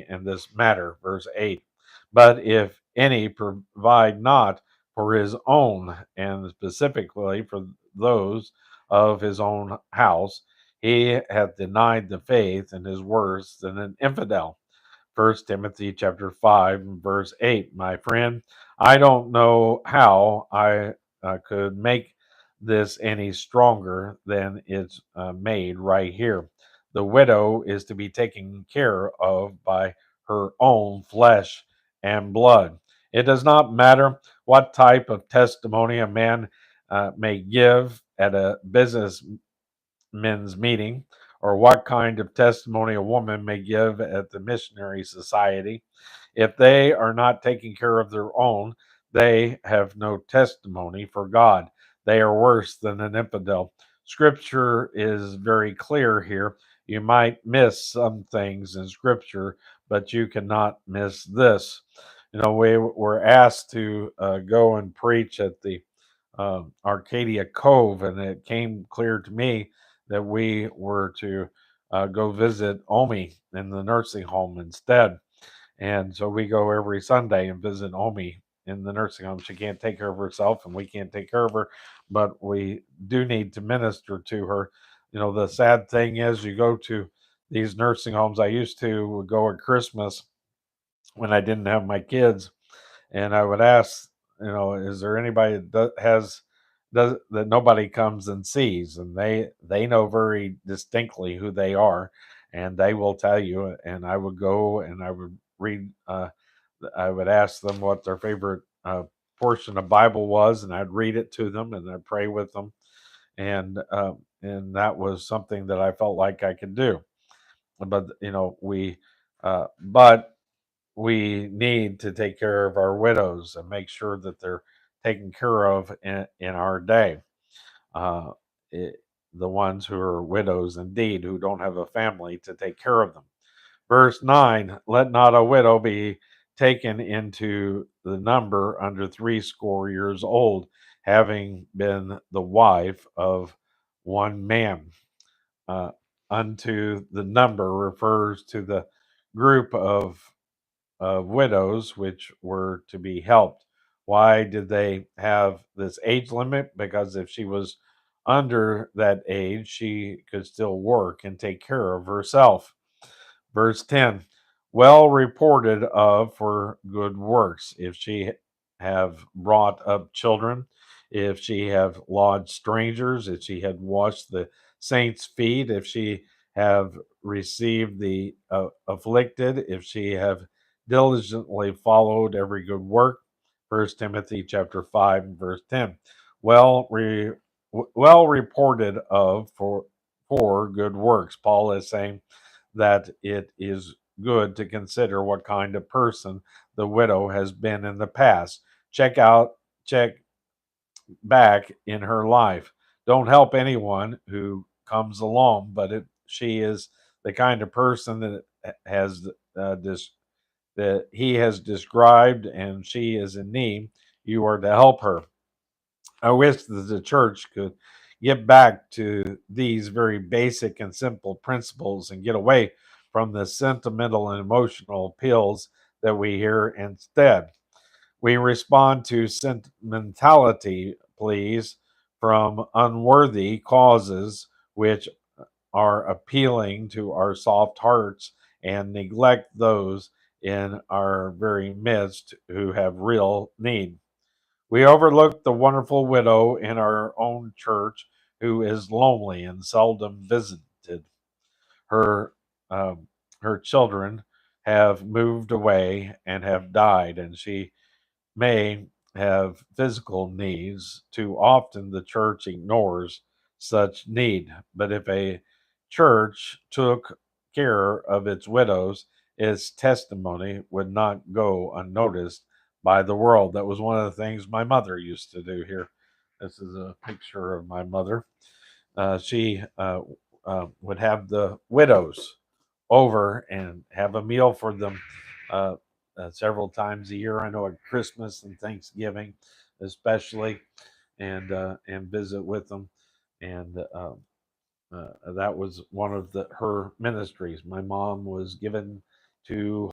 me in this matter. Verse 8. But if any provide not for his own, and specifically for those of his own house, he hath denied the faith and is worse than an infidel. First Timothy chapter 5 and verse 8. My friend, I don't know how I could make this any stronger than it's made right here. The widow is to be taken care of by her own flesh and blood. It does not matter what type of testimony a man may give at a business men's meeting, or what kind of testimony a woman may give at the missionary society. If they are not taking care of their own, they have no testimony for God. They are worse than an infidel. Scripture is very clear here. You might miss some things in Scripture, but you cannot miss this. We were asked to go and preach at the Arcadia Cove, and it came clear to me that we were to go visit Omi in the nursing home instead. And so we go every Sunday and visit Omi in the nursing home. She can't take care of herself, and we can't take care of her, but we do need to minister to her. The sad thing is, you go to these nursing homes. I used to go at Christmas when I didn't have my kids, and I would ask, is there anybody that does that nobody comes and sees? And they know very distinctly who they are, and they will tell you. And I would go and I would read. I would ask them what their favorite portion of Bible was, and I'd read it to them, and I'd pray with them, and that was something that I felt like I could do. But but we need to take care of our widows and make sure that they're taken care of in our day. Uh, it, the ones who are widows indeed, who don't have a family to take care of them. Verse 9, let not a widow be taken into the number under 80 years old, having been the wife of one man. Uh, unto the number refers to the group of widows which were to be helped. Why did they have this age limit? Because if she was under that age, she could still work and take care of herself. Verse 10, well reported of for good works, if she have brought up children, if she have lodged strangers, if she had washed the saints' feet, if she have received the afflicted, if she have diligently followed every good work. First Timothy chapter 5 and verse 10. Well, well reported of for good works. Paul is saying that it is good to consider what kind of person the widow has been in the past. Check back in her life. Don't help anyone who comes along, but if she is the kind of person that has this that he has described and she is in need, you are to help her. I wish that the church could get back to these very basic and simple principles and get away from the sentimental and emotional appeals that we hear instead. We respond to sentimentality, please, from unworthy causes which are appealing to our soft hearts and neglect those in our very midst who have real need. We overlook the wonderful widow in our own church who is lonely and seldom visited. Her her children have moved away and have died, and she may have physical needs. Too often, the church ignores such need. But if a church took care of its widows, its testimony would not go unnoticed by the world. That was one of the things my mother used to do here. This is a picture of my mother. She would have the widows over and have a meal for them uh, several times a year. I know at Christmas and Thanksgiving, especially, and visit with them. And that was one of her ministries. My mom was given to